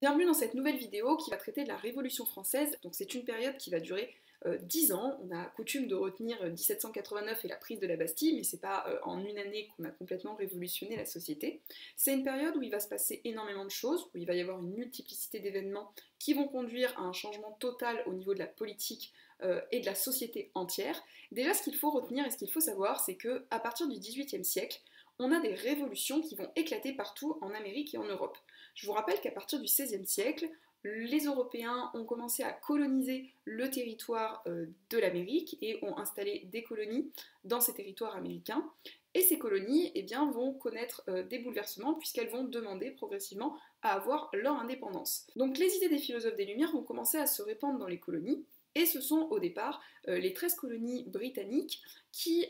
Bienvenue dans cette nouvelle vidéo qui va traiter de la Révolution française. Donc c'est une période qui va durer 10 ans. On a coutume de retenir 1789 et la prise de la Bastille, mais c'est pas en une année qu'on a complètement révolutionné la société. C'est une période où il va se passer énormément de choses, où il va y avoir une multiplicité d'événements qui vont conduire à un changement total au niveau de la politique et de la société entière. Déjà, ce qu'il faut retenir et ce qu'il faut savoir, c'est qu'à partir du XVIIIe siècle, on a des révolutions qui vont éclater partout en Amérique et en Europe. Je vous rappelle qu'à partir du XVIe siècle, les Européens ont commencé à coloniser le territoire de l'Amérique et ont installé des colonies dans ces territoires américains. Et ces colonies vont connaître des bouleversements puisqu'elles vont demander progressivement à avoir leur indépendance. Donc les idées des philosophes des Lumières vont commencer à se répandre dans les colonies. Et ce sont au départ les 13 colonies britanniques qui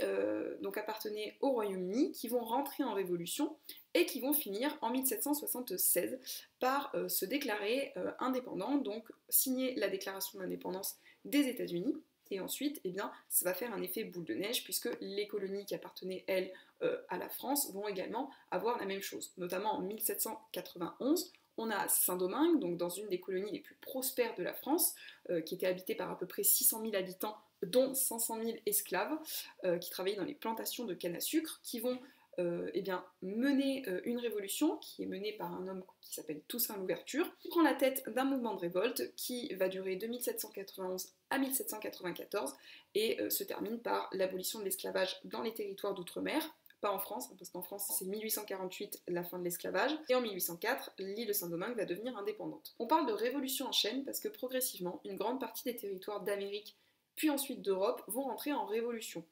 donc appartenaient au Royaume-Uni, qui vont rentrer en révolution et qui vont finir en 1776 par se déclarer indépendants, donc signer la déclaration d'indépendance des États-Unis. Et ensuite, ça va faire un effet boule de neige, puisque les colonies qui appartenaient, elles, à la France, vont également avoir la même chose. Notamment en 1791, on a Saint-Domingue, donc dans une des colonies les plus prospères de la France, qui était habitée par à peu près 600 000 habitants, dont 500 000 esclaves, qui travaillaient dans les plantations de canne à sucre, qui vont mener une révolution qui est menée par un homme qui s'appelle Toussaint Louverture, qui prend la tête d'un mouvement de révolte qui va durer de 1791 à 1794 et se termine par l'abolition de l'esclavage dans les territoires d'outre-mer, pas en France, parce qu'en France c'est 1848 la fin de l'esclavage, et en 1804 l'île de Saint-Domingue va devenir indépendante. On parle de révolution en chaîne parce que progressivement une grande partie des territoires d'Amérique puis ensuite d'Europe vont rentrer en révolution.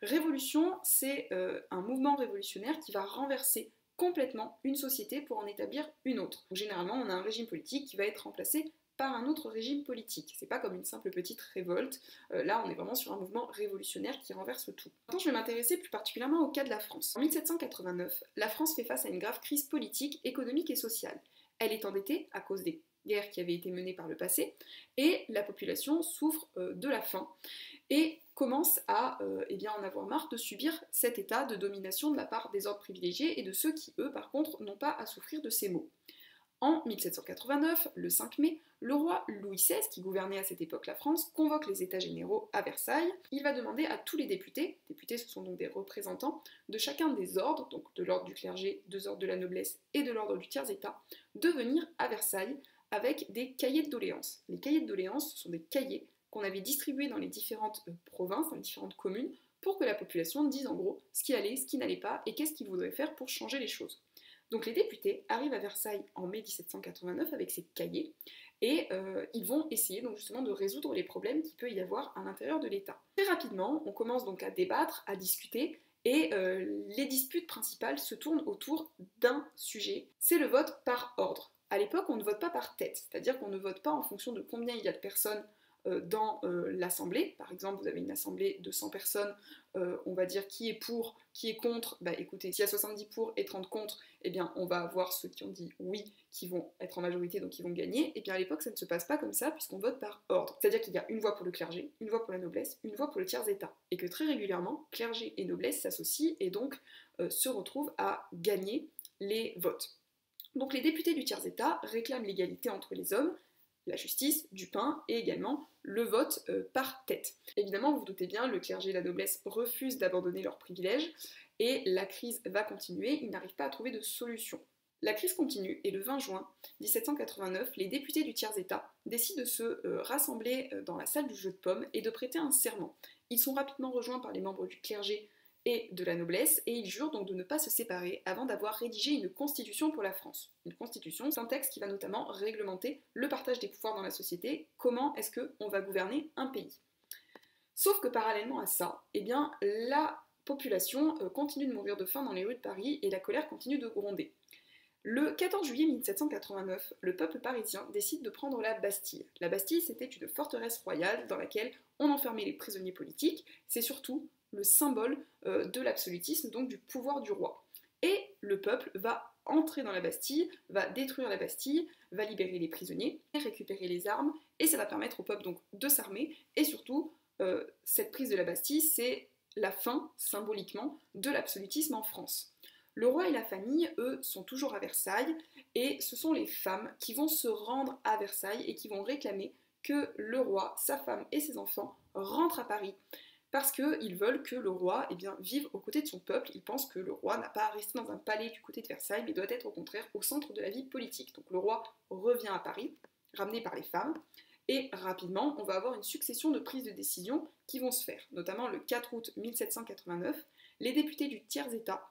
Révolution, c'est un mouvement révolutionnaire qui va renverser complètement une société pour en établir une autre. Donc, généralement, on a un régime politique qui va être remplacé par un autre régime politique. C'est pas comme une simple petite révolte. Là, on est vraiment sur un mouvement révolutionnaire qui renverse tout. Maintenant, je vais m'intéresser plus particulièrement au cas de la France. En 1789, la France fait face à une grave crise politique, économique et sociale. Elle est endettée à cause des guerres qui avaient été menées par le passé, et la population souffre de la faim et commence à en avoir marre de subir cet état de domination de la part des ordres privilégiés et de ceux qui, eux, par contre, n'ont pas à souffrir de ces maux. En 1789, le 5 mai, le roi Louis XVI, qui gouvernait à cette époque la France, convoque les États généraux à Versailles. Il va demander à tous les députés ce sont donc des représentants de chacun des ordres, donc de l'ordre du clergé, de l'ordre de la noblesse et de l'ordre du tiers-état, de venir à Versailles avec des cahiers de doléances. Les cahiers de doléances, ce sont des cahiers qu'on avait distribués dans les différentes provinces, dans les différentes communes, pour que la population dise en gros ce qui allait, ce qui n'allait pas, et qu'est-ce qu'ils voudraient faire pour changer les choses. Donc les députés arrivent à Versailles en mai 1789 avec ces cahiers, et ils vont essayer donc justement de résoudre les problèmes qu'il peut y avoir à l'intérieur de l'État. Très rapidement, on commence donc à débattre, à discuter, et les disputes principales se tournent autour d'un sujet, c'est le vote par ordre. À l'époque, on ne vote pas par tête, c'est-à-dire qu'on ne vote pas en fonction de combien il y a de personnes dans l'assemblée. Par exemple, vous avez une assemblée de 100 personnes, on va dire qui est pour, qui est contre. Bah écoutez, s'il y a 70 pour et 30 contre, on va avoir ceux qui ont dit oui, qui vont être en majorité, donc qui vont gagner. Et bien à l'époque, ça ne se passe pas comme ça, puisqu'on vote par ordre. C'est-à-dire qu'il y a une voix pour le clergé, une voix pour la noblesse, une voix pour le tiers-état. Et que très régulièrement, clergé et noblesse s'associent et donc se retrouvent à gagner les votes. Donc les députés du tiers-état réclament l'égalité entre les hommes, la justice, du pain et également le vote par tête. Évidemment, vous vous doutez bien, le clergé et la noblesse refusent d'abandonner leurs privilèges et la crise va continuer, ils n'arrivent pas à trouver de solution. La crise continue et le 20 juin 1789, les députés du tiers-état décident de se rassembler dans la salle du jeu de pommes et de prêter un serment. Ils sont rapidement rejoints par les membres du clergé et de la noblesse, et ils jurent donc de ne pas se séparer avant d'avoir rédigé une constitution pour la France. Une constitution, c'est un texte qui va notamment réglementer le partage des pouvoirs dans la société, comment est-ce qu'on va gouverner un pays. Sauf que parallèlement à ça, la population continue de mourir de faim dans les rues de Paris et la colère continue de gronder. Le 14 juillet 1789, le peuple parisien décide de prendre la Bastille. La Bastille, c'était une forteresse royale dans laquelle on enfermait les prisonniers politiques, c'est surtout le symbole de l'absolutisme, donc du pouvoir du roi. Et le peuple va entrer dans la Bastille, va détruire la Bastille, va libérer les prisonniers, récupérer les armes, et ça va permettre au peuple donc de s'armer, et surtout, cette prise de la Bastille, c'est la fin, symboliquement, de l'absolutisme en France. Le roi et la famille, eux, sont toujours à Versailles, et ce sont les femmes qui vont se rendre à Versailles et qui vont réclamer que le roi, sa femme et ses enfants rentrent à Paris. Parce qu'ils veulent que le roi vive aux côtés de son peuple. Ils pensent que le roi n'a pas à rester dans un palais du côté de Versailles, mais doit être au contraire au centre de la vie politique. Donc le roi revient à Paris, ramené par les femmes, et rapidement, on va avoir une succession de prises de décision qui vont se faire. Notamment le 4 août 1789, les députés du tiers-état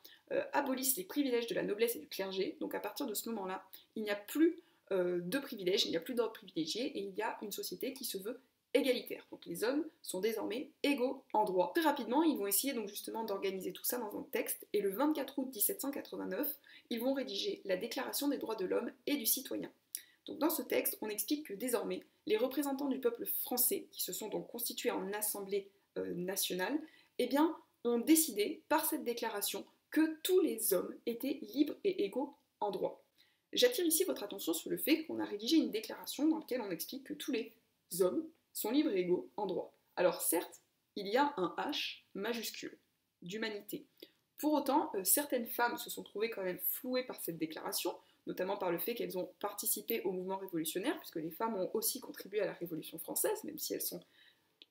abolissent les privilèges de la noblesse et du clergé. Donc à partir de ce moment-là, il n'y a plus de privilèges, il n'y a plus d'ordre privilégié, et il y a une société qui se veut égalitaire. Donc les hommes sont désormais égaux en droit. Très rapidement, ils vont essayer donc justement d'organiser tout ça dans un texte, et le 24 août 1789, ils vont rédiger la Déclaration des droits de l'homme et du citoyen. Donc dans ce texte, on explique que désormais, les représentants du peuple français, qui se sont donc constitués en assemblée nationale, ont décidé par cette déclaration que tous les hommes étaient libres et égaux en droit. J'attire ici votre attention sur le fait qu'on a rédigé une déclaration dans laquelle on explique que tous les hommes sont libres et égaux en droit. Alors certes, il y a un H majuscule d'humanité. Pour autant, certaines femmes se sont trouvées quand même flouées par cette déclaration, notamment par le fait qu'elles ont participé au mouvement révolutionnaire, puisque les femmes ont aussi contribué à la Révolution française, même si elles sont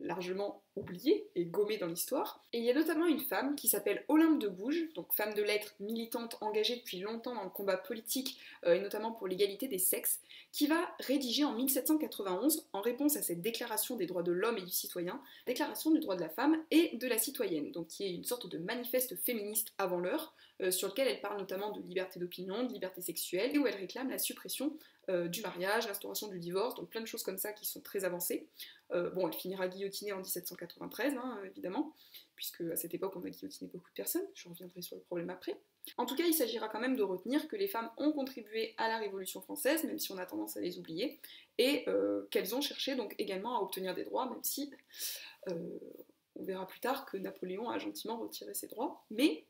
largement oubliée et gommée dans l'histoire. Et il y a notamment une femme qui s'appelle Olympe de Gouges, donc femme de lettres, militante engagée depuis longtemps dans le combat politique et notamment pour l'égalité des sexes, qui va rédiger en 1791, en réponse à cette déclaration des droits de l'homme et du citoyen, déclaration du droit de la femme et de la citoyenne, donc qui est une sorte de manifeste féministe avant l'heure, sur lequel elle parle notamment de liberté d'opinion, de liberté sexuelle, et où elle réclame la suppression du mariage, l'instauration du divorce, donc plein de choses comme ça qui sont très avancées. Elle finira guillotinée en 1793, évidemment, puisque à cette époque on a guillotiné beaucoup de personnes, je reviendrai sur le problème après. En tout cas, il s'agira quand même de retenir que les femmes ont contribué à la Révolution française, même si on a tendance à les oublier, et qu'elles ont cherché donc également à obtenir des droits, même si on verra plus tard que Napoléon a gentiment retiré ses droits, mais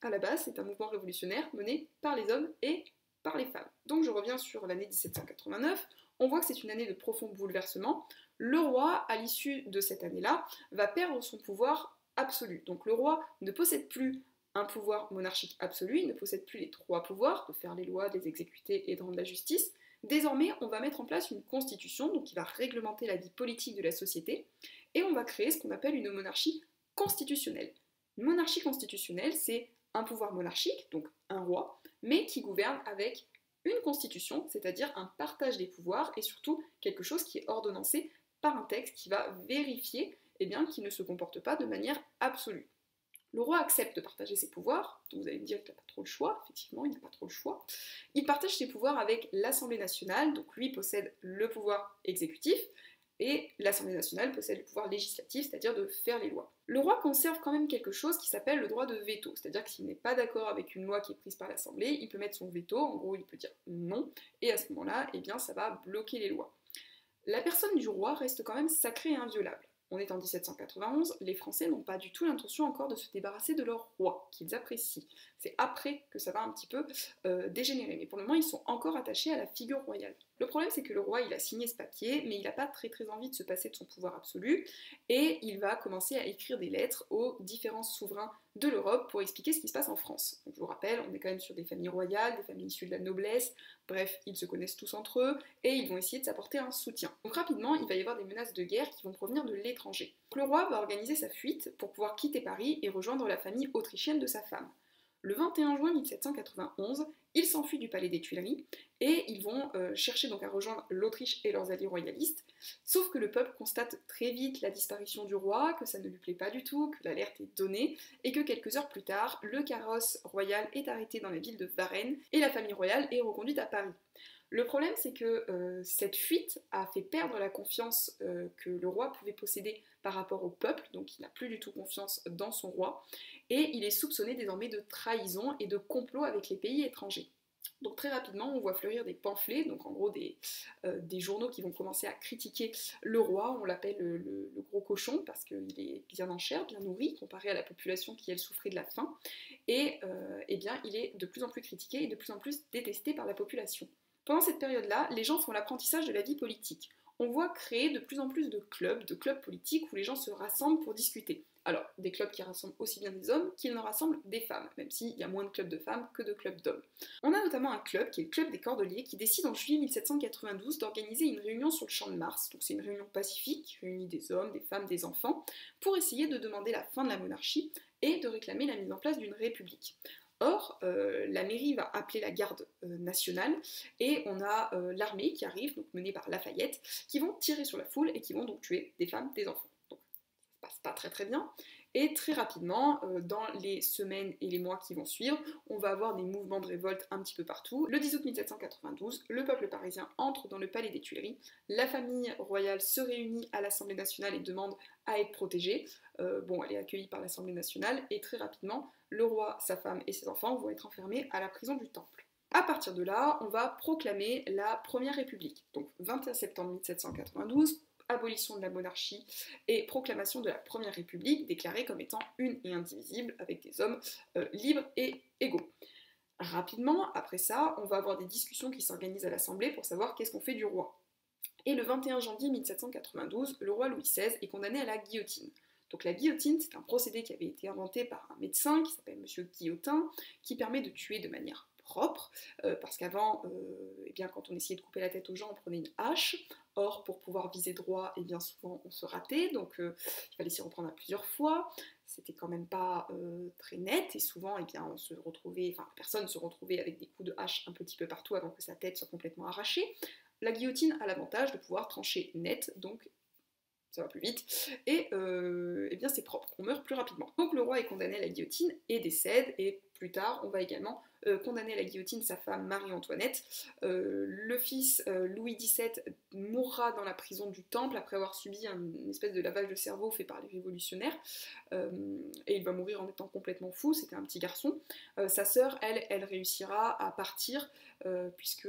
à la base c'est un mouvement révolutionnaire mené par les hommes et par les femmes. Donc je reviens sur l'année 1789, on voit que c'est une année de profond bouleversement. Le roi, à l'issue de cette année-là, va perdre son pouvoir absolu. Donc le roi ne possède plus un pouvoir monarchique absolu, il ne possède plus les trois pouvoirs, de faire les lois, de les exécuter et de rendre la justice. Désormais, on va mettre en place une constitution, donc qui va réglementer la vie politique de la société, et on va créer ce qu'on appelle une monarchie constitutionnelle. Une monarchie constitutionnelle, c'est un pouvoir monarchique, donc un roi, mais qui gouverne avec une constitution, c'est-à-dire un partage des pouvoirs, et surtout quelque chose qui est ordonnancé par un texte qui va vérifier qu'il ne se comporte pas de manière absolue. Le roi accepte de partager ses pouvoirs, donc vous allez me dire qu'il n'a pas trop le choix, effectivement il n'a pas trop le choix. Il partage ses pouvoirs avec l'Assemblée nationale, donc lui possède le pouvoir exécutif, et l'Assemblée nationale possède le pouvoir législatif, c'est-à-dire de faire les lois. Le roi conserve quand même quelque chose qui s'appelle le droit de veto, c'est-à-dire que s'il n'est pas d'accord avec une loi qui est prise par l'Assemblée, il peut mettre son veto, en gros il peut dire non, et à ce moment-là, ça va bloquer les lois. La personne du roi reste quand même sacrée et inviolable. On est en 1791, les Français n'ont pas du tout l'intention encore de se débarrasser de leur roi, qu'ils apprécient. C'est après que ça va un petit peu dégénérer, mais pour le moment ils sont encore attachés à la figure royale. Le problème c'est que le roi il a signé ce papier, mais il n'a pas très envie de se passer de son pouvoir absolu, et il va commencer à écrire des lettres aux différents souverains de l'Europe pour expliquer ce qui se passe en France. Donc, je vous rappelle, on est quand même sur des familles royales, des familles issues de la noblesse, bref, ils se connaissent tous entre eux, et ils vont essayer de s'apporter un soutien. Donc rapidement, il va y avoir des menaces de guerre qui vont provenir de l'étranger. Le roi va organiser sa fuite pour pouvoir quitter Paris et rejoindre la famille autrichienne de sa femme. Le 21 juin 1791, ils s'enfuient du palais des Tuileries et ils vont chercher donc à rejoindre l'Autriche et leurs alliés royalistes, sauf que le peuple constate très vite la disparition du roi, que ça ne lui plaît pas du tout, que l'alerte est donnée, et que quelques heures plus tard, le carrosse royal est arrêté dans la ville de Varennes et la famille royale est reconduite à Paris. Le problème, c'est que cette fuite a fait perdre la confiance que le roi pouvait posséder par rapport au peuple, donc il n'a plus du tout confiance dans son roi, et il est soupçonné désormais de trahison et de complot avec les pays étrangers. Donc très rapidement, on voit fleurir des pamphlets, donc en gros des journaux qui vont commencer à critiquer le roi. On l'appelle le gros cochon parce qu'il est bien en chair, bien nourri, comparé à la population qui, elle, souffrait de la faim. Et il est de plus en plus critiqué et de plus en plus détesté par la population. Pendant cette période-là, les gens font l'apprentissage de la vie politique. on voit créer de plus en plus de clubs politiques où les gens se rassemblent pour discuter. Alors, des clubs qui rassemblent aussi bien des hommes qu'ils ne rassemblent des femmes, même s'il y a moins de clubs de femmes que de clubs d'hommes. On a notamment un club, qui est le club des Cordeliers, qui décide en juillet 1792 d'organiser une réunion sur le champ de Mars, donc c'est une réunion pacifique qui réunit des hommes, des femmes, des enfants, pour essayer de demander la fin de la monarchie et de réclamer la mise en place d'une république. Or, la mairie va appeler la garde nationale et on a l'armée qui arrive, donc menée par Lafayette, qui vont tirer sur la foule et qui vont donc tuer des femmes, des enfants. Donc ça se passe pas très bien. Et très rapidement, dans les semaines et les mois qui vont suivre, on va avoir des mouvements de révolte un petit peu partout. Le 10 août 1792, le peuple parisien entre dans le palais des Tuileries. La famille royale se réunit à l'Assemblée nationale et demande à être protégée. Elle est accueillie par l'Assemblée nationale et très rapidement, le roi, sa femme et ses enfants vont être enfermés à la prison du Temple. À partir de là, on va proclamer la Première République. Donc 21 septembre 1792, abolition de la monarchie et proclamation de la Première République, déclarée comme étant une et indivisible, avec des hommes libres et égaux. Rapidement, après ça, on va avoir des discussions qui s'organisent à l'Assemblée pour savoir qu'est-ce qu'on fait du roi. Et le 21 janvier 1792, le roi Louis XVI est condamné à la guillotine. Donc la guillotine, c'est un procédé qui avait été inventé par un médecin qui s'appelle Monsieur Guillotin, qui permet de tuer de manière propre, parce qu'avant, quand on essayait de couper la tête aux gens, on prenait une hache. Or, pour pouvoir viser droit, bien souvent on se ratait, donc il fallait s'y reprendre à plusieurs fois. C'était quand même pas très net, et souvent, on se retrouvait, la personne se retrouvait avec des coups de hache un petit peu partout avant que sa tête soit complètement arrachée. La guillotine a l'avantage de pouvoir trancher net, donc ça va plus vite, et c'est propre, on meurt plus rapidement. Donc le roi est condamné à la guillotine et décède, et plus tard on va également condamner à la guillotine sa femme Marie-Antoinette. Le fils Louis XVII mourra dans la prison du Temple après avoir subi une espèce de lavage de cerveau fait par les révolutionnaires, et il va mourir en étant complètement fou, c'était un petit garçon. Sa sœur, elle réussira à partir, puisque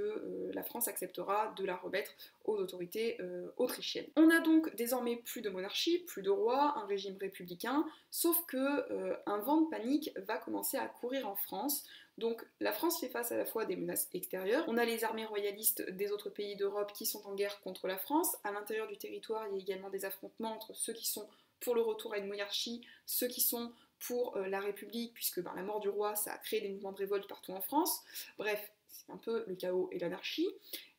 la France acceptera de la remettre aux autorités autrichiennes. On a donc désormais plus de monarchie, plus de roi, un régime républicain, sauf que un vent de panique va commencer à courir en France. Donc la France fait face à la fois à des menaces extérieures, on a les armées royalistes des autres pays d'Europe qui sont en guerre contre la France, à l'intérieur du territoire il y a également des affrontements entre ceux qui sont pour le retour à une monarchie, ceux qui sont pour la République, puisque la mort du roi ça a créé des mouvements de révolte partout en France. Bref, c'est un peu le chaos et l'anarchie.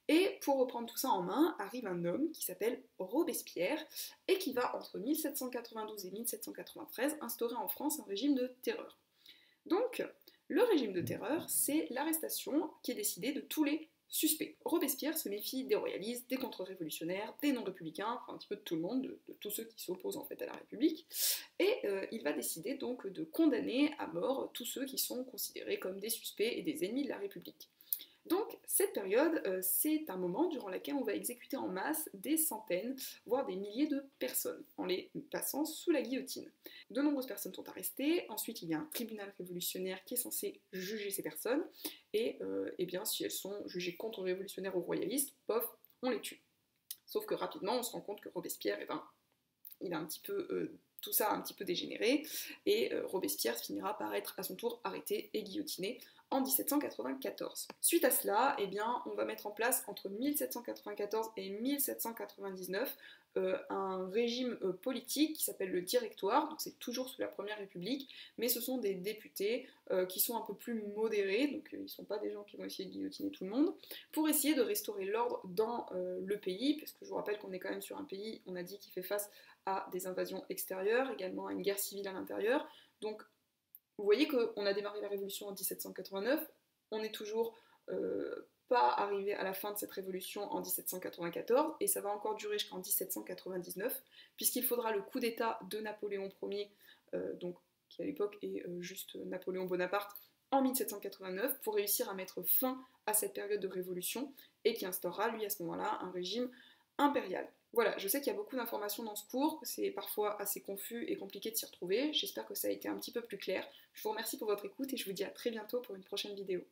Et pour reprendre tout ça en main, arrive un homme qui s'appelle Robespierre et qui va, entre 1792 et 1793, instaurer en France un régime de terreur. Donc, le régime de terreur, c'est l'arrestation qui est décidée de tous les suspects. Robespierre se méfie des royalistes, des contre-révolutionnaires, des non-républicains, un petit peu de tout le monde, de tous ceux qui s'opposent en fait à la République, et il va décider donc de condamner à mort tous ceux qui sont considérés comme des suspects et des ennemis de la République. Donc cette période, c'est un moment durant lequel on va exécuter en masse des centaines, voire des milliers de personnes, en les passant sous la guillotine. De nombreuses personnes sont arrêtées, ensuite il y a un tribunal révolutionnaire qui est censé juger ces personnes, et si elles sont jugées contre-révolutionnaires ou royalistes, pof, on les tue. Sauf que rapidement on se rend compte que Robespierre, il a un petit peu... tout ça a un petit peu dégénéré, et Robespierre finira par être à son tour arrêté et guillotiné en 1794. Suite à cela, on va mettre en place entre 1794 et 1799 un régime politique qui s'appelle le Directoire, donc c'est toujours sous la Première République, mais ce sont des députés qui sont un peu plus modérés, donc ils ne sont pas des gens qui vont essayer de guillotiner tout le monde, pour essayer de restaurer l'ordre dans le pays, parce que je vous rappelle qu'on est quand même sur un pays, on a dit, qui fait face à des invasions extérieures, également à une guerre civile à l'intérieur, donc vous voyez qu'on a démarré la révolution en 1789, on n'est toujours pas arrivé à la fin de cette révolution en 1794, et ça va encore durer jusqu'en 1799, puisqu'il faudra le coup d'État de Napoléon Ier, qui à l'époque est juste Napoléon Bonaparte, en 1789, pour réussir à mettre fin à cette période de révolution, et qui instaurera, lui, à ce moment-là, un régime impérial. Voilà, je sais qu'il y a beaucoup d'informations dans ce cours, c'est parfois assez confus et compliqué de s'y retrouver, j'espère que ça a été un petit peu plus clair. Je vous remercie pour votre écoute et je vous dis à très bientôt pour une prochaine vidéo.